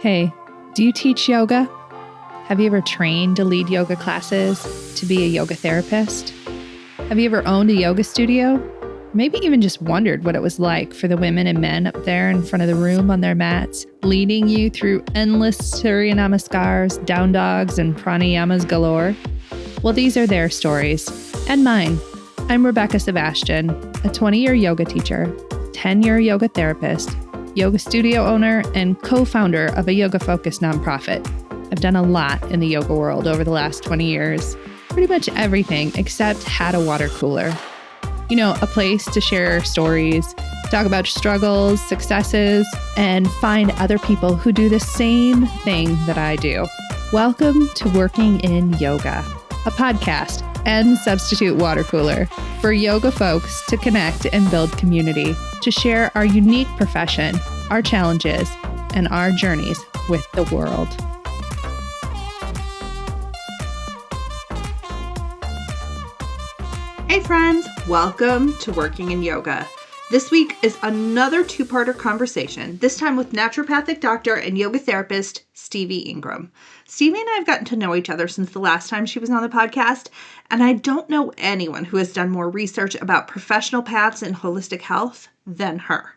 Hey, do you teach yoga? Have you ever trained to lead yoga classes, to be a yoga therapist? Have you ever owned a yoga studio? Maybe even just wondered what it was like for the women and men up there in front of the room on their mats, leading you through endless Surya Namaskars, down dogs, and pranayamas galore? Well, these are their stories, and mine. I'm Rebecca Sebastian, a 20-year yoga teacher, 10-year yoga therapist, yoga studio owner, and co-founder of a yoga-focused nonprofit. I've done a lot in the yoga world over the last 20 years. Pretty much everything except had a water cooler. You know, a place to share stories, talk about struggles, successes, and find other people who do the same thing that I do. Welcome to Working in Yoga, a podcast and substitute water cooler for yoga folks to connect and build community, to share our unique profession, our challenges, and our journeys with the world. Hey friends, welcome to Working in Yoga. This week is another two-parter conversation, this time with naturopathic doctor and yoga therapist Stevie Inghram. Stevie and I have gotten to know each other since the last time she was on the podcast, and I don't know anyone who has done more research about professional paths in holistic health than her.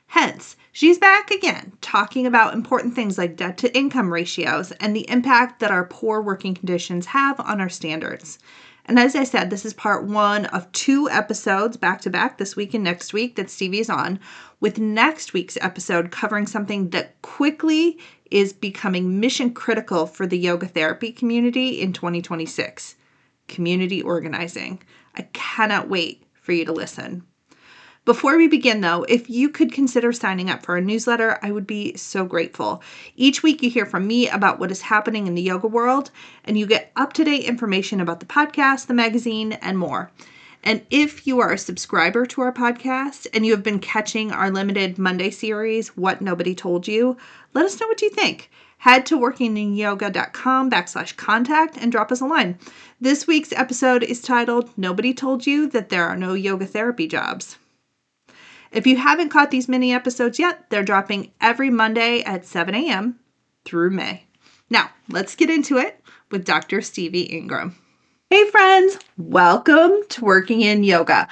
Hence, she's back again talking about important things like debt-to-income ratios and the impact that our poor working conditions have on our standards. And as I said, this is part one of 2 episodes back-to-back this week and next week that Stevie is on, with next week's episode covering something that quickly is becoming mission critical for the yoga therapy community in 2026, community organizing. I cannot wait for you to listen. Before we begin, though, if you could consider signing up for a newsletter, I would be so grateful. Each week you hear from me about what is happening in the yoga world, and you get up-to-date information about the podcast, the magazine, and more. And if you are a subscriber to our podcast and you have been catching our limited Monday series, What Nobody Told You, let us know what you think. Head to workinginyoga.com/contact and drop us a line. This week's episode is titled, Nobody Told You That There Are No Yoga Therapy Jobs. If you haven't caught these mini episodes yet, they're dropping every Monday at 7 a.m. through May. Now, let's get into it with Dr. Stevie Inghram. Hey friends, welcome to Working in Yoga.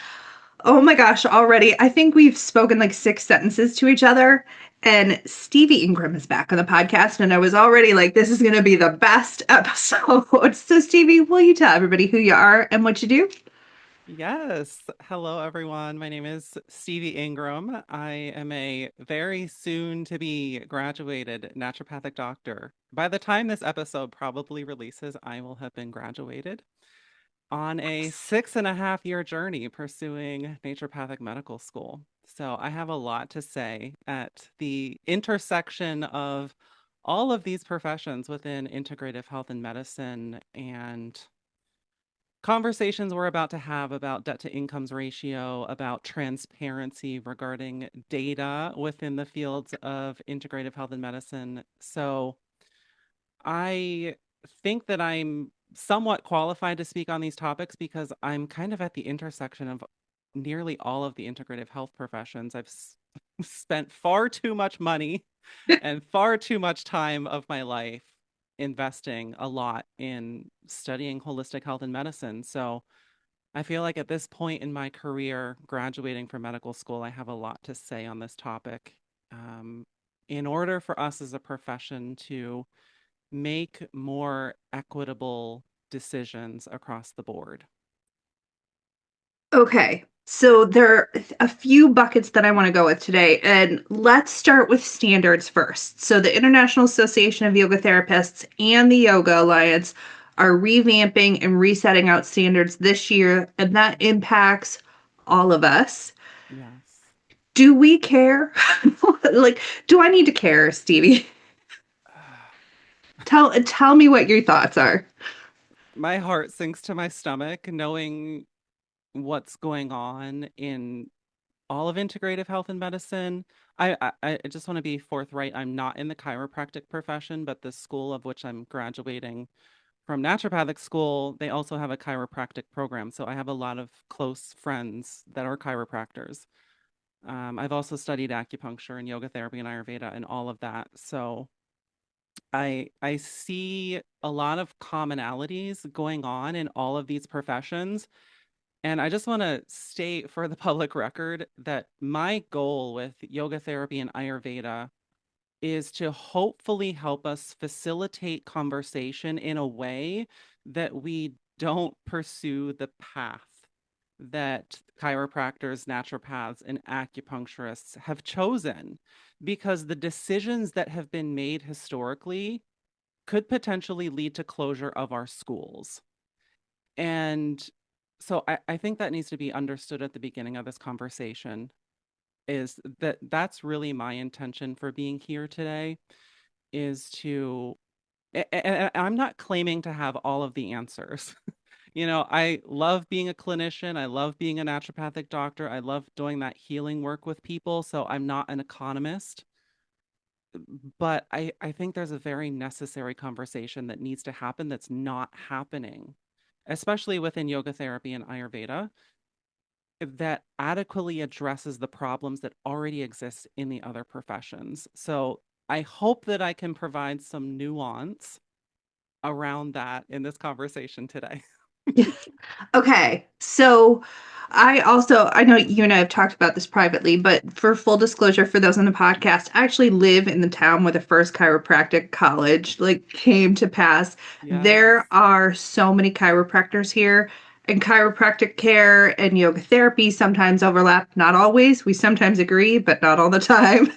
Oh my gosh, already, I think we've spoken like 6 sentences to each other, and Stevie Inghram is back on the podcast, and I was already like, this is going to be the best episode. So Stevie, will you tell everybody who you are and what you do? Yes. Hello, everyone. My name is Stevie Inghram. I am a very soon to be graduated naturopathic doctor. By the time this episode probably releases, I will have been graduated on a 6.5-year journey pursuing naturopathic medical school. So I have a lot to say at the intersection of all of these professions within integrative health and medicine and conversations we're about to have about debt to incomes ratio, about transparency regarding data within the fields of integrative health and medicine. So I think that I'm somewhat qualified to speak on these topics because I'm kind of at the intersection of nearly all of the integrative health professions. I've spent far too much money and far too much time of my life investing a lot in studying holistic health and medicine. So I feel like at this point in my career, graduating from medical school, I have a lot to say on this topic. In order for us as a profession to make more equitable decisions across the board. Okay, so there are a few buckets that I want to go with today, and let's start with standards first. So the International Association of Yoga Therapists and the Yoga Alliance are revamping and resetting out standards this year, and that impacts all of us. Yes. Do we care? Like, do I need to care, Stevie? Tell me what your thoughts are. My heart sinks to my stomach knowing what's going on in all of integrative health and medicine. I just want to be forthright. I'm not in the chiropractic profession, but the school of which I'm graduating from naturopathic school, they also have a chiropractic program. So I have a lot of close friends that are chiropractors. I've also studied acupuncture and yoga therapy and Ayurveda and all of that. So I see a lot of commonalities going on in all of these professions. And I just want to state for the public record that my goal with yoga therapy and Ayurveda is to hopefully help us facilitate conversation in a way that we don't pursue the path that chiropractors, naturopaths, and acupuncturists have chosen, because the decisions that have been made historically could potentially lead to closure of our schools. And so I think that needs to be understood at the beginning of this conversation, is that that's really my intention for being here today, is to and I'm not claiming to have all of the answers. I love being a clinician. I love being a naturopathic doctor. I love doing that healing work with people. So I'm not an economist, but I think there's a very necessary conversation that needs to happen that's not happening, especially within yoga therapy and Ayurveda, that adequately addresses the problems that already exist in the other professions. So I hope that I can provide some nuance around that in this conversation today. Okay, so I know you and I have talked about this privately, but for full disclosure for those on the podcast, I actually live in the town where the first chiropractic college came to pass. There Yes. are so many chiropractors here, and chiropractic care and yoga therapy sometimes overlap, not always. We sometimes agree, but not all the time.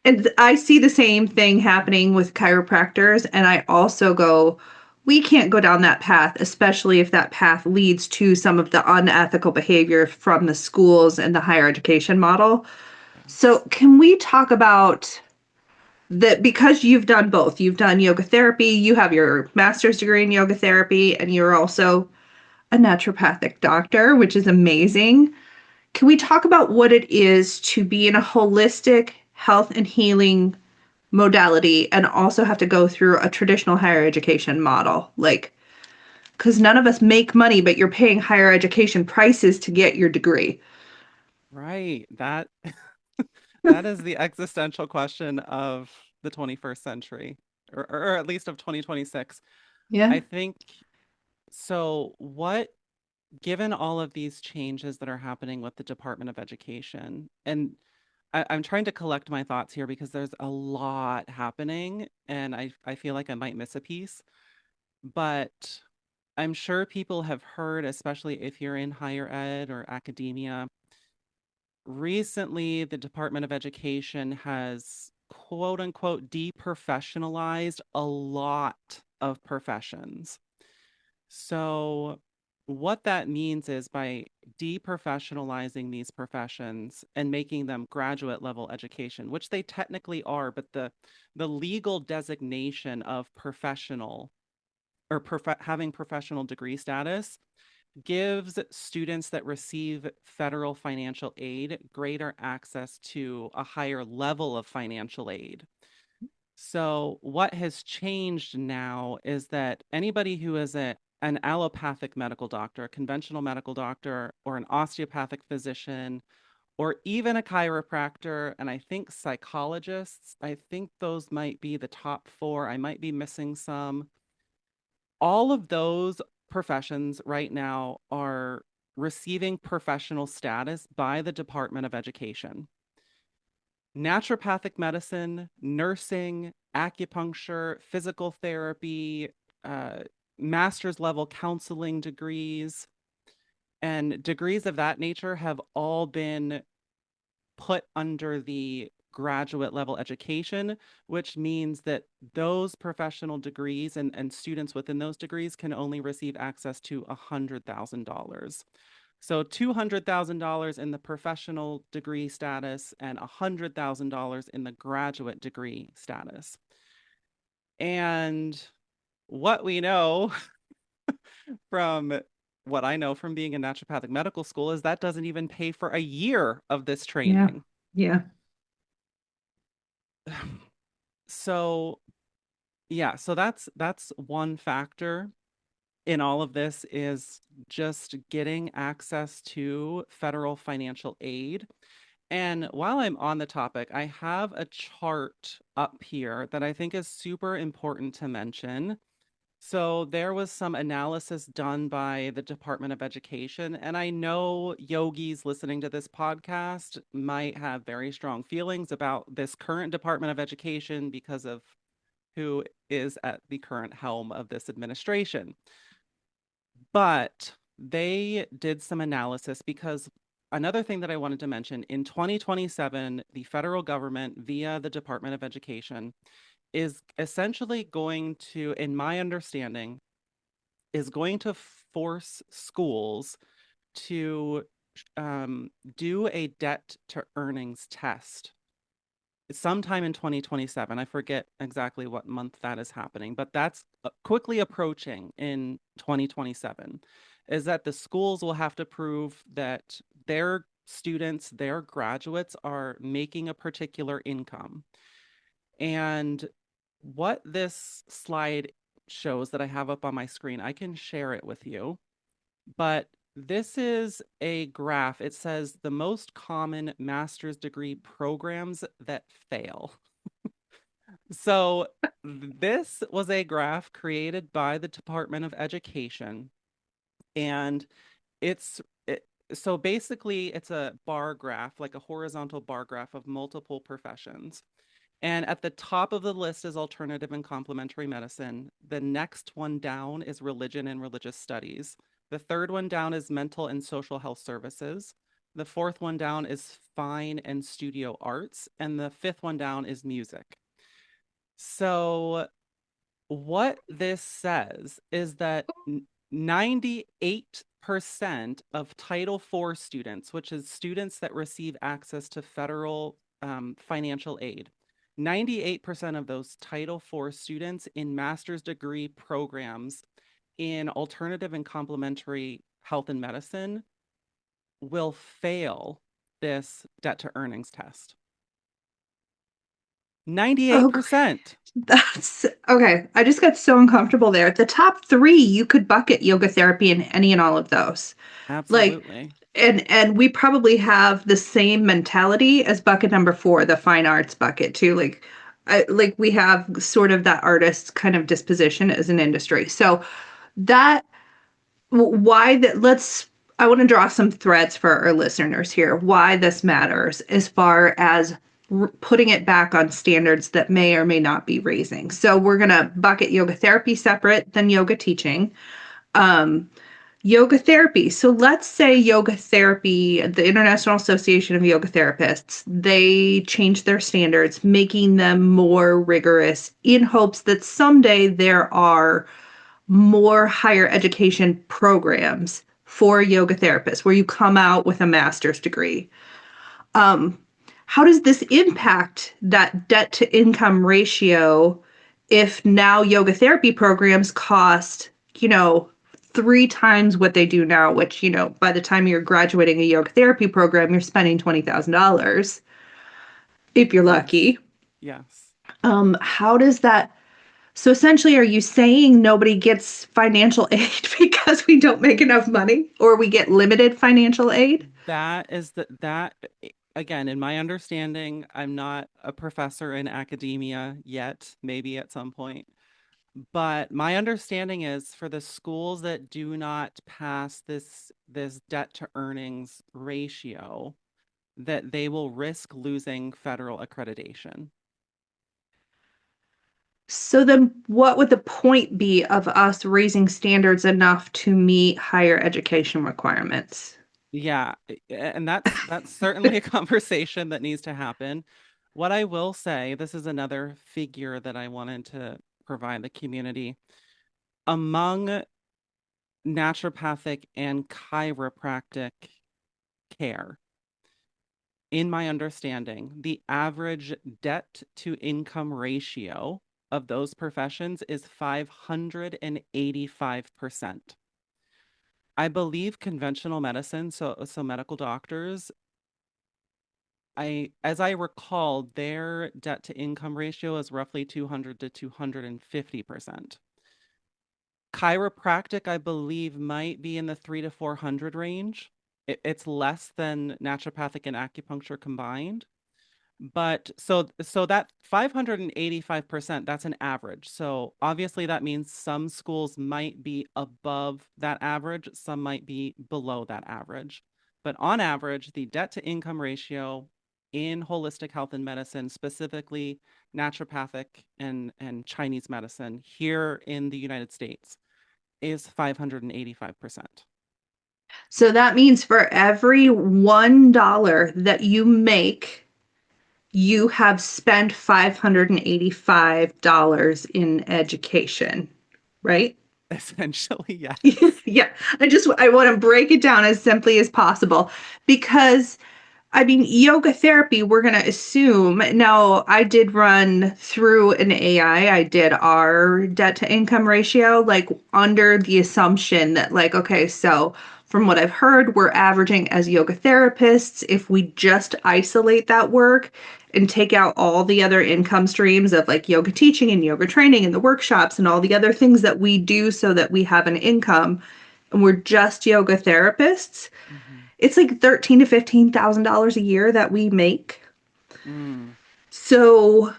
And I see the same thing happening with chiropractors. And I also go, we can't go down that path, especially if that path leads to some of the unethical behavior from the schools and the higher education model. So, Yes. can we talk about that? Because you've done both, you've done yoga therapy, you have your master's degree in yoga therapy, and you're also a naturopathic doctor, which is amazing. Can we talk about what it is to be in a holistic health and healing modality and also have to go through a traditional higher education model? Because none of us make money, but you're paying higher education prices to get your degree. Right. That is the existential question of the 21st century, or at least of 2026. Yeah. I think so. Given all of these changes that are happening with the Department of Education, and I'm trying to collect my thoughts here because there's a lot happening, and I feel like I might miss a piece, but I'm sure people have heard, especially if you're in higher ed or academia. Recently, the Department of Education has quote unquote deprofessionalized a lot of professions. So, what that means is, by deprofessionalizing these professions and making them graduate level education, which they technically are, but the legal designation of professional, or having professional degree status, gives students that receive federal financial aid greater access to a higher level of financial aid. So, what has changed now is that anybody who is an allopathic medical doctor, a conventional medical doctor, or an osteopathic physician, or even a chiropractor, and I think psychologists, I think those might be the top four. I might be missing some. All of those professions right now are receiving professional status by the Department of Education. Naturopathic medicine, nursing, acupuncture, physical therapy, uh, master's level counseling degrees, and degrees of that nature have all been put under the graduate level education, which means that those professional degrees and students within those degrees can only receive access to $100,000. So $200,000 in the professional degree status and $100,000 in the graduate degree status. And what we know from what I know from being in naturopathic medical school is that doesn't even pay for a year of this Yeah. training. Yeah. So yeah, so that's one factor in all of this, is just getting access to federal financial aid. And while I'm on the topic, I have a chart up here that I think is super important to mention. So there was some analysis done by the Department of Education, and I know yogis listening to this podcast might have very strong feelings about this current Department of Education because of who is at the current helm of this administration. But they did some analysis because another thing that I wanted to mention in 2027, the federal government, via the Department of Education, is essentially going to, in my understanding, is going to force schools to do a debt to earnings test sometime in 2027. I forget exactly what month that is happening, but that's quickly approaching in 2027. Is that the schools will have to prove that their students, their graduates are making a particular income. And what this slide shows that I have up on my screen, I can share it with you. But this is a graph. It says the most common master's degree programs that fail. So this was a graph created by the Department of Education, and it's it, so basically it's a bar graph, like a horizontal bar graph of multiple professions. And at the top of the list is alternative and complementary medicine. The next one down is religion and religious studies. The third one down is mental and social health services. The fourth one down is fine and studio arts. And the fifth one down is music. So, what this says is that 98% of Title IV students, which is students that receive access to federal financial aid, 98% of those Title IV students in master's degree programs in alternative and complementary health and medicine will fail this debt to earnings test. 98%. That's okay. I just got so uncomfortable there. The top three, you could bucket yoga therapy in any and all of those. Like, Absolutely. and we probably have the same mentality as bucket number four, the fine arts bucket too. Like we have sort of that artist kind of disposition as an industry. So that why that let's I want to draw some threads for our listeners here why this matters as far as putting it back on standards that may or may not be raising. So we're going to bucket yoga therapy separate than yoga teaching. um, Yoga therapy. So let's say yoga therapy, the International Association of Yoga Therapists, they changed their standards, making them more rigorous in hopes that someday there are more higher education programs for yoga therapists where you come out with a master's degree. Um, how does this impact that debt to income ratio if now yoga therapy programs cost, you know, three times what they do now, which, you know, by the time you're graduating a yoga therapy program, you're spending $20,000 if you're Yes. lucky. Yes. How does that So essentially, are you saying nobody gets financial aid because we don't make enough money or we get limited financial aid? That is that again, in my understanding, I'm not a professor in academia yet, maybe at some point. But my understanding is for the schools that do not pass this debt to earnings ratio, that they will risk losing federal accreditation. So then what would the point be of us raising standards enough to meet higher education requirements? Yeah, and that's certainly a conversation that needs to happen. What I will say, this is another figure that I wanted to provide the community. Among naturopathic and chiropractic care, in my understanding, the average debt to income ratio of those professions is 585%. I believe conventional medicine, so medical doctors, as I recall, their debt to income ratio is roughly 200 to 250%. Chiropractic, I believe, might be in the 3 to 400 range. It's less than naturopathic and acupuncture combined. But so that 585%, that's an average. So obviously that means some schools might be above that average, some might be below that average. But on average, the debt to income ratio in holistic health and medicine, specifically naturopathic and Chinese medicine here in the United States, is 585%. So that means for every $1 that you make, you have spent $585 in education, right? Essentially, yes. Yeah, I want to break it down as simply as possible because I mean, yoga therapy, we're going to assume. Now, I did run through an AI. I did our debt to income ratio, like under the assumption that, like, okay, so from what I've heard, we're averaging as yoga therapists, if we just isolate that work and take out all the other income streams of like yoga teaching and yoga training and the workshops and all the other things that we do so that we have an income, and we're just yoga therapists, Mhm. it's like $13,000 to $15,000 a year that we make. Mm, So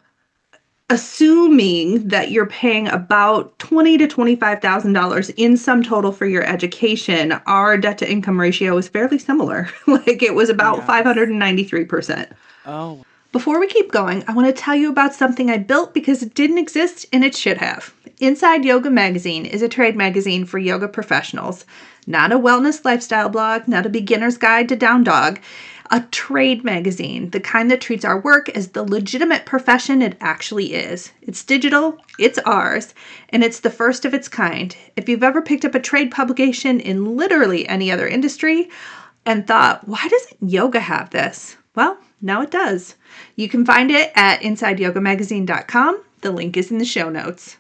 assuming that you're paying about $20,000 to $25,000 in sum total for your education, our debt to income ratio is fairly similar. Like it was about yes. 593%. Oh, Before we keep going, I want to tell you about something I built because it didn't exist and it should have. Inside Yoga Magazine is a trade magazine for yoga professionals, not a wellness lifestyle blog, not a beginner's guide to down dog, a trade magazine, the kind that treats our work as the legitimate profession it actually is. It's digital, it's ours, and it's the first of its kind. If you've ever picked up a trade publication in literally any other industry and thought, why doesn't yoga have this? Well, now it does. You can find it at insideyogamagazine.com. The link is in the show notes.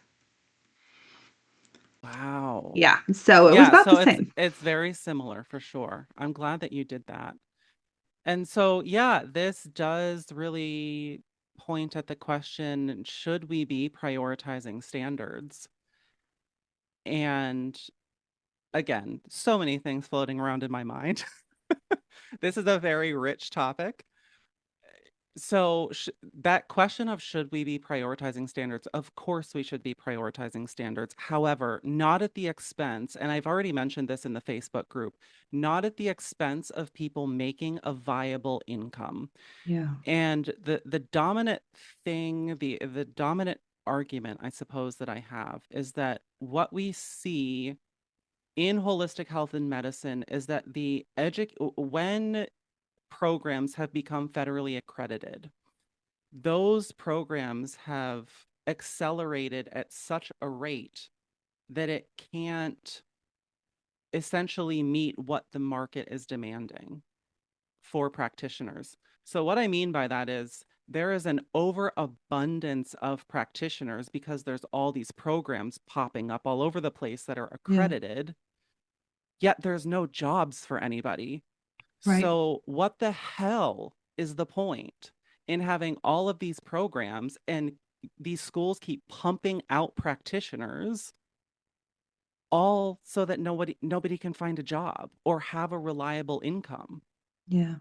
wow. Yeah, so it was Yeah, about the so same. it's very similar for sure. I'm glad that you did that. And so yeah, this does really point at the question, should we be prioritizing standards? And again, so many things floating around in my mind. This is a very rich topic. So that question of should we be prioritizing standards? Of course, we should be prioritizing standards. However, not at the expense, and I've already mentioned this in the Facebook group, not at the expense of people making a viable income. Yeah. And the dominant thing, the dominant argument, I suppose, that I have is that what we see in holistic health and medicine is that when programs have become federally accredited, those programs have accelerated at such a rate that it can't essentially meet what the market is demanding for practitioners. So, what I mean by that is there is an overabundance of practitioners because there's all these programs popping up all over the place that are Yeah. accredited, yet there's no jobs for anybody. Right. So, what the hell is the point in having all of these programs and these schools keep pumping out practitioners all so that nobody can find a job or have a reliable income? Yeah.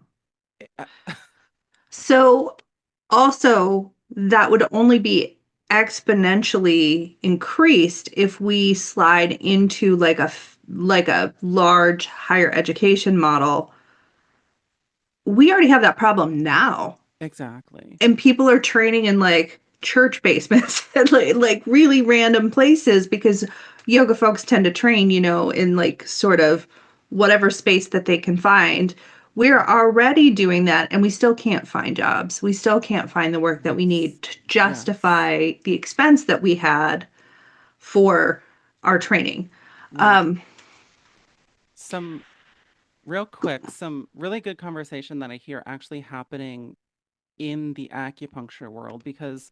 Uh, So also that would only be exponentially increased if we slide into like a large higher education model. We already have that problem now. Exactly. And people are training in like church basements and like really random places because yoga folks tend to train, in like sort of whatever space that they can find. We're Mhm. already doing that and we still can't find jobs. We still can't find the work that we Yes. need to Yes. justify the expense that we had for our training. Right. Um, Some real quick, some really good conversation that I hear actually happening in the acupuncture world because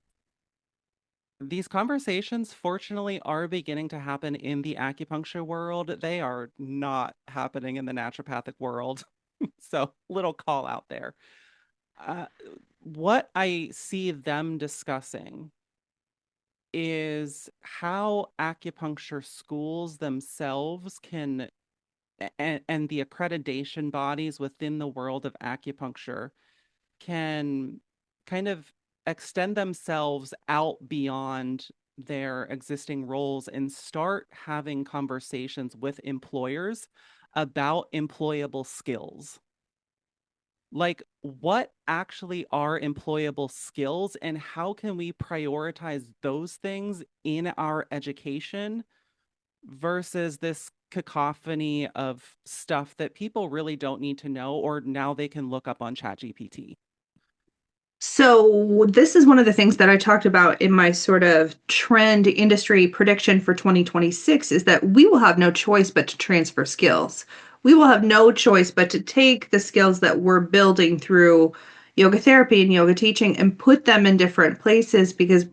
these conversations, fortunately, are beginning to happen in the acupuncture world. They are not happening in the naturopathic world. So, little call out there. Uh, what I see them discussing is how acupuncture schools themselves can and the accreditation bodies within the world of acupuncture can kind of extend themselves out beyond their existing roles and start having conversations with employers about employable skills. Like, what actually are employable skills, and how can we prioritize those things in our education versus this cacophony of stuff that people really don't need to know, or now they can look up on ChatGPT. So, this is one of the things that I talked about in my sort of trend industry prediction for 2026 is that we will have no choice but to transfer skills. We will have no choice but to take the skills that we're building through yoga therapy and yoga teaching and put them in different places because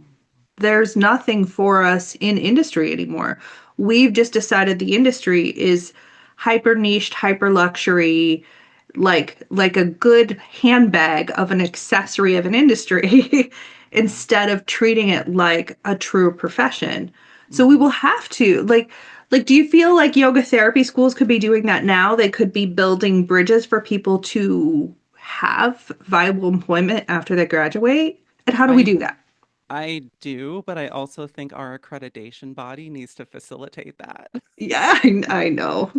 there's nothing for us in industry anymore. We've just decided the industry is hyper niched, hyper luxury, like a good handbag of an accessory of an industry Yeah. instead of treating it like a true profession. So we Hmm. will have to like do you feel like yoga therapy schools could be doing that now? They could be building bridges for people to have viable employment after they graduate? And how do we I do that? I do, but I also think our accreditation body needs to facilitate that. Yeah, I know.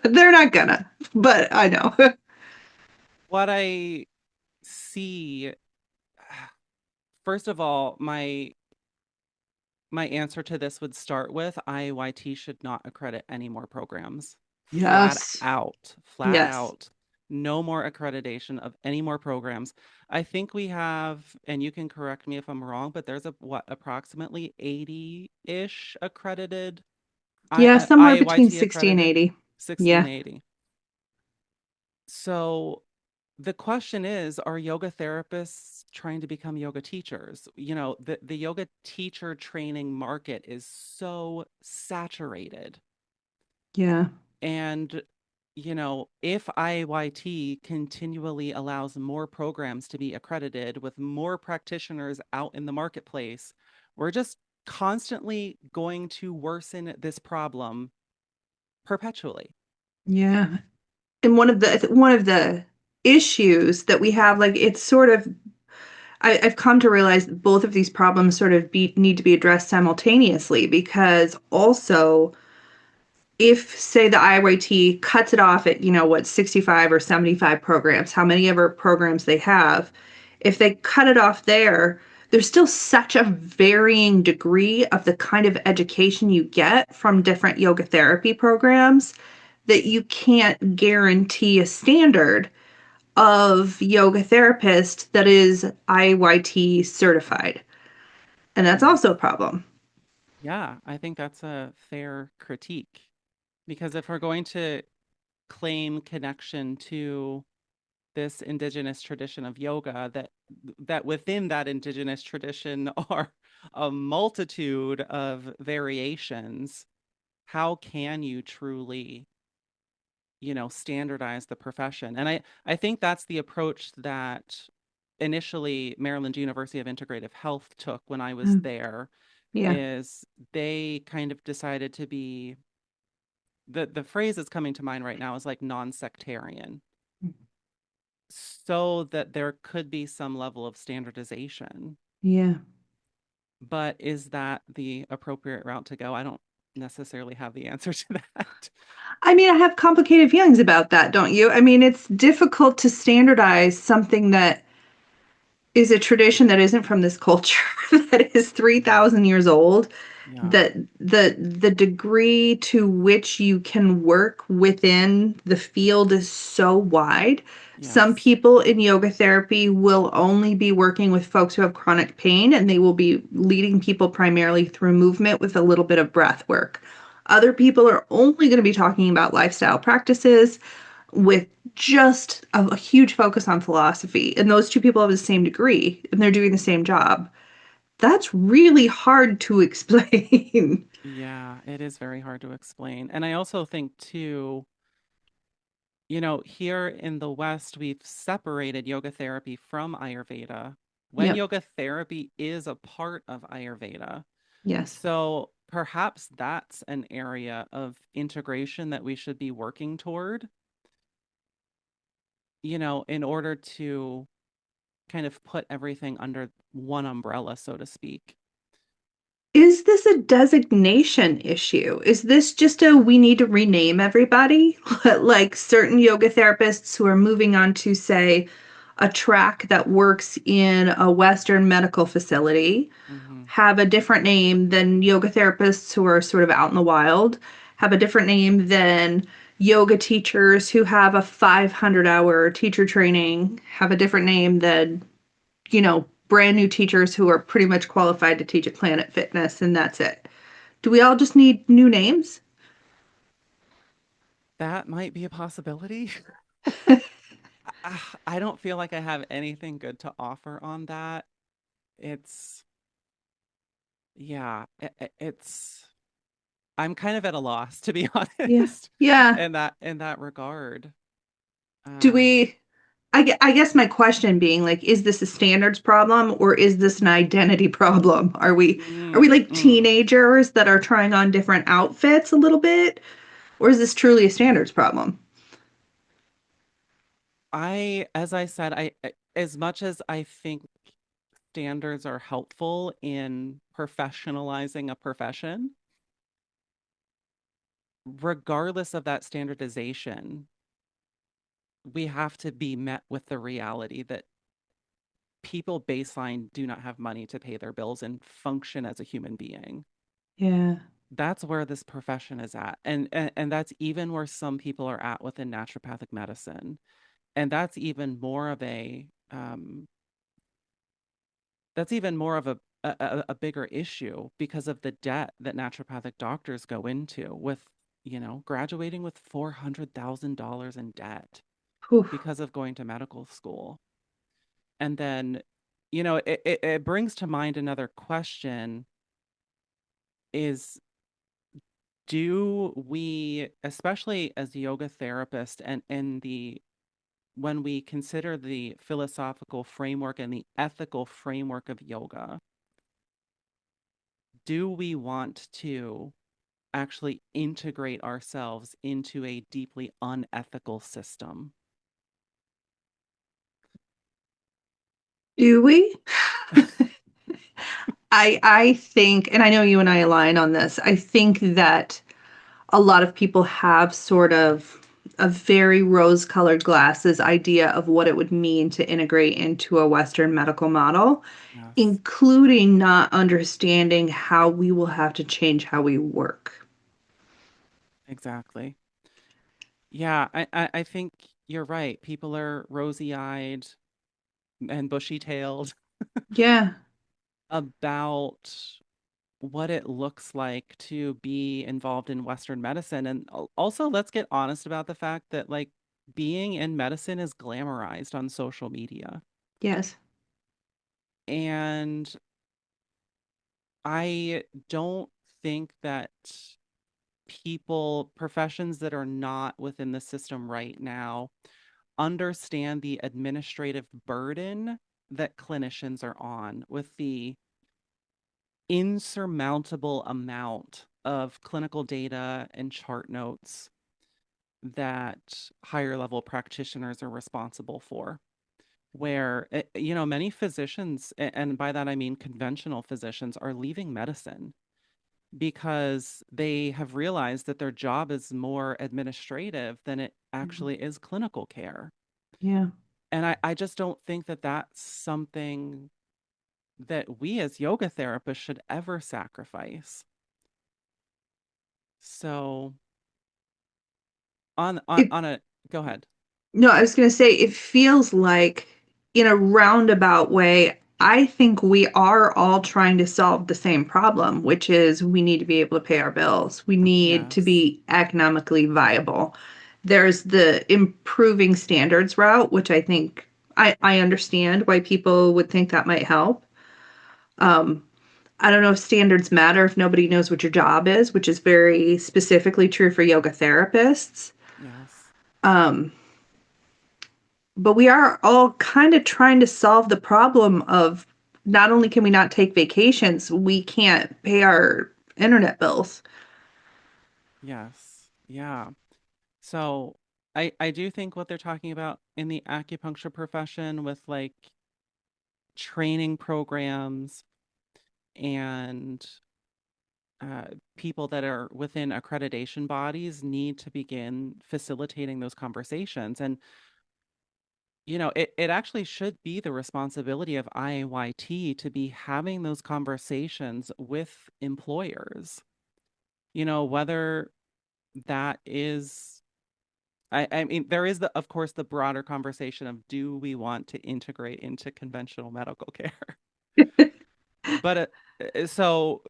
They're not gonna, but I know. What I see, first of all, my answer to this would start with IAYT should not accredit any more programs. Flat Yes. out, flat Yes. out. No more accreditation of any more programs. I think we have, and you can correct me if I'm wrong, but there's approximately 80-ish accredited, Yeah, somewhere between IAYT 60 and accredited, 80. 60 and Yeah. 80. So the question is, are yoga therapists trying to become yoga teachers? The yoga teacher training market is so saturated. Yeah. And, if IAYT continually allows more programs to be accredited with more practitioners out in the marketplace, we're just constantly going to worsen this problem perpetually. Yeah. And one of the issues that we have, like it's sort of I've come to realize that both of these problems sort of need to be addressed simultaneously because also if say the IYT cuts it off at, what, 65 or 75 programs, how many ever programs they have, if they cut it off there, there's still such a varying degree of the kind of education you get from different yoga therapy programs that you can't guarantee a standard of yoga therapist that is IYT certified. And that's also a Yes. problem. Yeah, I think that's a fair critique. Because if we're going to claim connection to this indigenous tradition of yoga, that within that indigenous tradition are a multitude of variations, how can you truly, standardize the profession? And I think that's the approach that initially Maryland University of Integrative Health took when I was Mm, there, yeah. is they kind of decided to be the phrase that's coming to mind right now is like non-sectarian, so that there could be some level of standardization. Yeah. But is that the appropriate route to go? I don't necessarily have the answer to that. I mean, I have complicated feelings about that, don't you? I mean, it's difficult to standardize something that is a tradition that isn't from this culture, that is Yeah. 3,000 years old, Yeah. that the degree to which you can work within the field is so wide. Some Yes. people in yoga therapy will only be working with folks who have chronic pain and they will be leading people primarily through movement with a little bit of breath work. Other people are only going to be talking about lifestyle practices with just a huge focus on philosophy. And those two people have the same degree and they're doing the same job. That's really hard to explain. Yeah, it is very hard to explain. And I also think too, here in the West, we've separated yoga therapy from Ayurveda when Yep. yoga therapy is a part of Ayurveda. Yes. So perhaps that's an area of integration that we should be working toward, in order to kind of put everything under one umbrella, so to speak. Is this a designation issue? Is this just a we need to rename everybody? Like certain yoga therapists who are moving on to, say, a track that works in a Western medical facility Hmm. have a different name than yoga therapists who are sort of out in the wild, have a different name than yoga teachers who have a 500-hour teacher training, have a different name than, brand new teachers who are pretty much qualified to teach at Planet Fitness, and that's it. Do we all just need new names? That might be a possibility. I don't feel like I have anything good to offer on that. It's, yeah, it's, I'm kind of at a loss, to be Yeah. honest, Yeah. in that regard. Do Um, we I guess my question being like, is this a standards problem or is this an identity problem? Are we mm, like mm. teenagers that are trying on different outfits a little bit? Or is this truly a standards problem? As I said, as much as I think standards are helpful in professionalizing a profession, regardless of that standardization, we have to be met with the reality that people baseline do not have money to pay their bills and function as a human being. Yeah. That's where this profession is at. And that's even where some people are at within naturopathic medicine. And that's even more of a bigger issue because of the debt that naturopathic doctors go into with, graduating with $400,000 in debt Whew. because of going to medical school. And then, it brings to mind another question is, do we, especially as yoga therapists and when we consider the philosophical framework and the ethical framework of yoga, do we want to actually integrate ourselves into a deeply unethical system? Do we? I think, and I know you and I align on this, I think that a lot of people have sort of a very rose colored glasses idea of what it would mean to integrate into a Western medical model, Yes, including not understanding how we will have to change how we work. exactly. Yeah, I think you're right. People are rosy-eyed and bushy-tailed Yeah. about what it looks like to be involved in Western medicine. And also, let's get honest about the fact that, like, being in medicine is glamorized on social media. Yes. And I don't think that professions that are not within the system right now, understand the administrative burden that clinicians are on with the insurmountable amount of clinical data and chart notes that higher level practitioners are responsible for. Where, many physicians, and by that I mean conventional physicians, are leaving medicine because they have realized that their job is more administrative than it Mhm. actually is clinical care. Yeah. And I just don't think that that's something that we as yoga therapists should ever sacrifice. So It on a go ahead. No, I was going to say it feels like, in a roundabout way, I think we are all trying to solve the same problem, which is we need to be able to pay our bills. We need to Yes. be economically viable. There's the improving standards route, which I think I understand why people would think that might help. Um, I don't know if standards matter if nobody knows what your job is, which is very specifically true for yoga therapists. Yes. Um, but we are all kind of trying to solve the problem of not only can we not take vacations, we can't pay our internet bills. Yes. Yeah. So I do think what they're talking about in the acupuncture profession with like training programs and uh, people that are within accreditation bodies need to begin facilitating those conversations. And, it actually should be the responsibility of IAYT to be having those conversations with employers, whether that is, I mean, there is of course, the broader conversation of do we want to integrate into conventional medical care? But so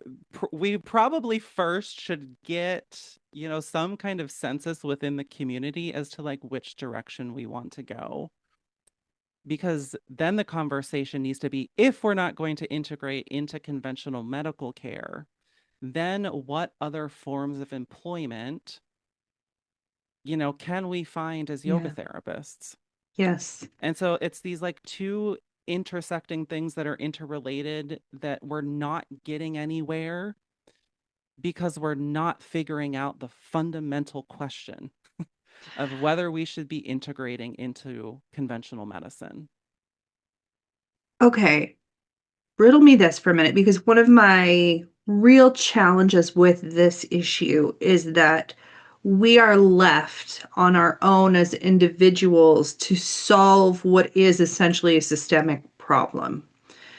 we probably first should get, some kind of census within the community as to like which direction we want to go. Because then the conversation needs to be if we're not going to integrate into conventional medical care, then what other forms of employment, can we find as yoga Yeah. therapists? Yes. And so it's these like two intersecting things that are interrelated that we're not getting anywhere because we're not figuring out the fundamental question of whether we should be integrating into conventional medicine. Okay. Riddle me this for a minute because one of my real challenges with this issue is that we are left on our own as individuals to solve what is essentially a systemic problem.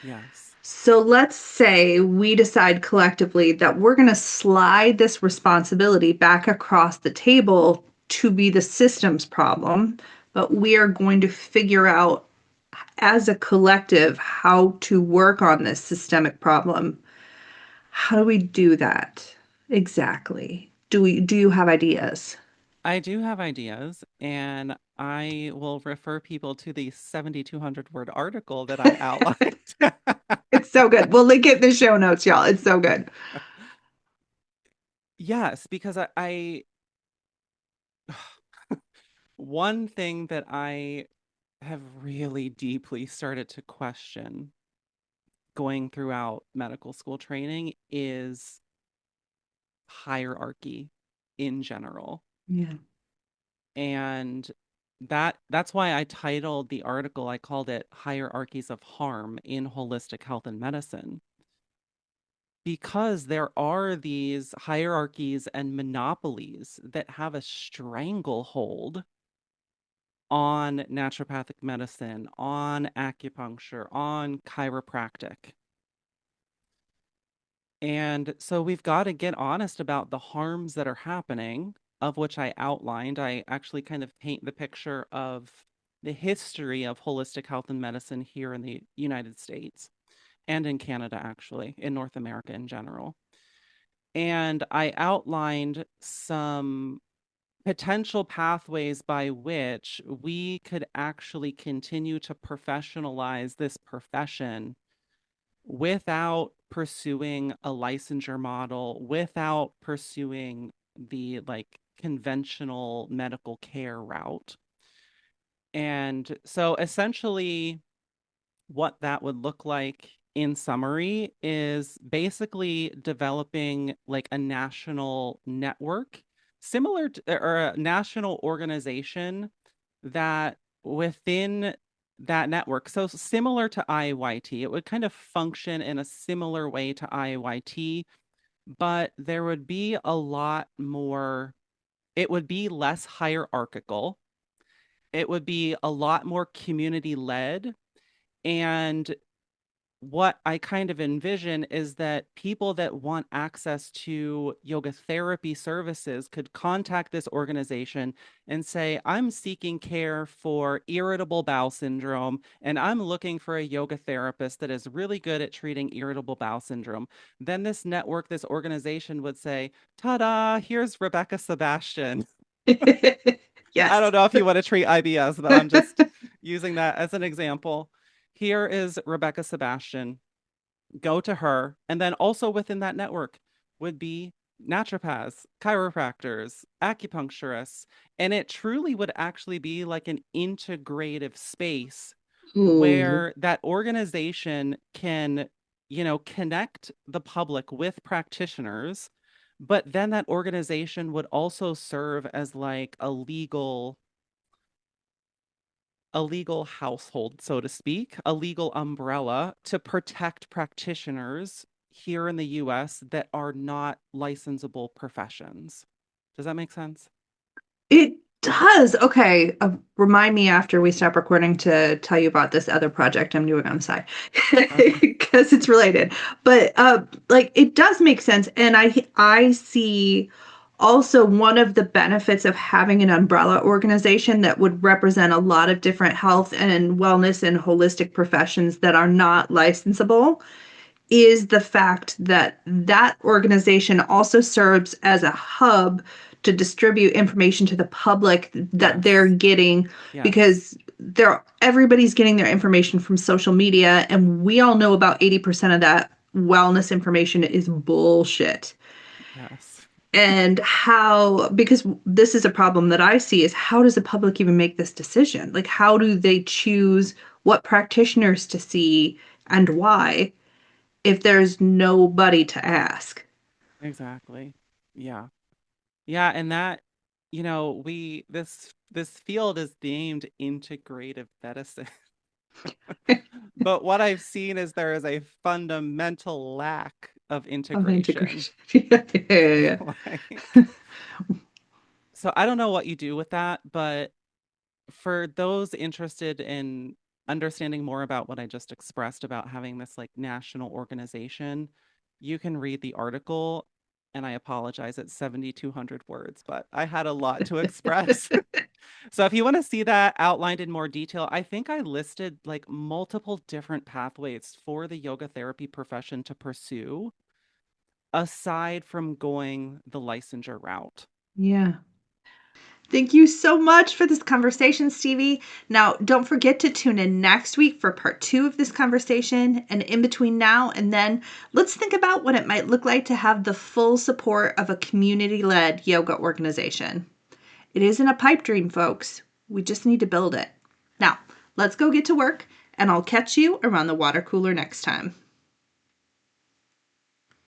Yes. So let's say we decide collectively that we're going to slide this responsibility back across the table to be the system's problem, but we are going to figure out as a collective how to work on this systemic problem. How do we do that exactly? Do you have ideas? I do have ideas, and I will refer people to the 7,200 word article that I outlined. It's so good. We'll link it in the show notes, y'all. It's so good. Yes, because one thing that I have really deeply started to question going throughout medical school training is hierarchy in general. Yeah. And that's why I titled the article, I called it Hierarchies of Harm in Holistic Health and Medicine. Because there are these hierarchies and monopolies that have a stranglehold on naturopathic medicine, on acupuncture, on chiropractic. And so we've got to get honest about the harms that are happening, of which I outlined. I actually kind of paint the picture of the history of holistic health and medicine here in the United States and in Canada, actually, in North America in general. And I outlined some potential pathways by which we could actually continue to professionalize this profession without pursuing a licensure model, without pursuing the like conventional medical care route. And so essentially, what that would look like in summary is basically developing like a national network, similar to, or a national organization that within that network, so similar to IYT, it would kind of function in a similar way to IYT, but there would be a lot more, it would be less hierarchical, it would be a lot more community led. And what I kind of envision is that people that want access to yoga therapy services could contact this organization and say, I'm seeking care for irritable bowel syndrome, and I'm looking for a yoga therapist that is really good at treating irritable bowel syndrome. Then this network, this organization would say, ta-da, here's Rebecca Sebastian. I Yes. don't know if you want to treat IBS, but I'm just using that as an example. Here is Rebecca Sebastian. Go to her. And then also within that network would be naturopaths, chiropractors, acupuncturists. And it truly would actually be like an integrative space Ooh. where that organization can, connect the public with practitioners, but then that organization would also serve as like a legal household, so to speak, a legal umbrella to protect practitioners here in the US that are not licensable professions. Does that make sense? It does. Okay. Remind me after we stop recording to tell you about this other project I'm doing on the side Okay. because it's related. But like it does make sense, and I see also one of the benefits of having an umbrella organization that would represent a lot of different health and wellness and holistic professions that are not licensable is the fact that that organization also serves as a hub to distribute information to the public that they're Yes. getting, Yes. because everybody's getting their information from social media, and we all know about 80% of that wellness information is bullshit. Yes. And how, because this is a problem that I see, is how does the public even make this decision? Like, how do they choose what practitioners to see and why if there's nobody to ask? Exactly. Yeah. Yeah, and that, we this field is named integrative medicine. But what I've seen is there is a fundamental lack of Of integration. integration. Yeah, yeah, Like, so I don't know what you do with that, but for those interested in understanding more about what I just expressed about having this like national organization, you can read the article. And I apologize, it's 7,200 words, but I had a lot to express. yeah. So if you want to see that outlined in more detail, I think I listed like multiple different pathways for the yoga therapy profession to pursue aside from going the licensure route. Yeah. Thank you so much for this conversation, Stevie. Now, don't forget to tune in next week for part 2 of this conversation. And in between now and then, let's think about what it might look like to have the full support of a community led yoga organization. It isn't a pipe dream, folks. We just need to build it. Now, let's go get to work, and I'll catch you around the water cooler next time.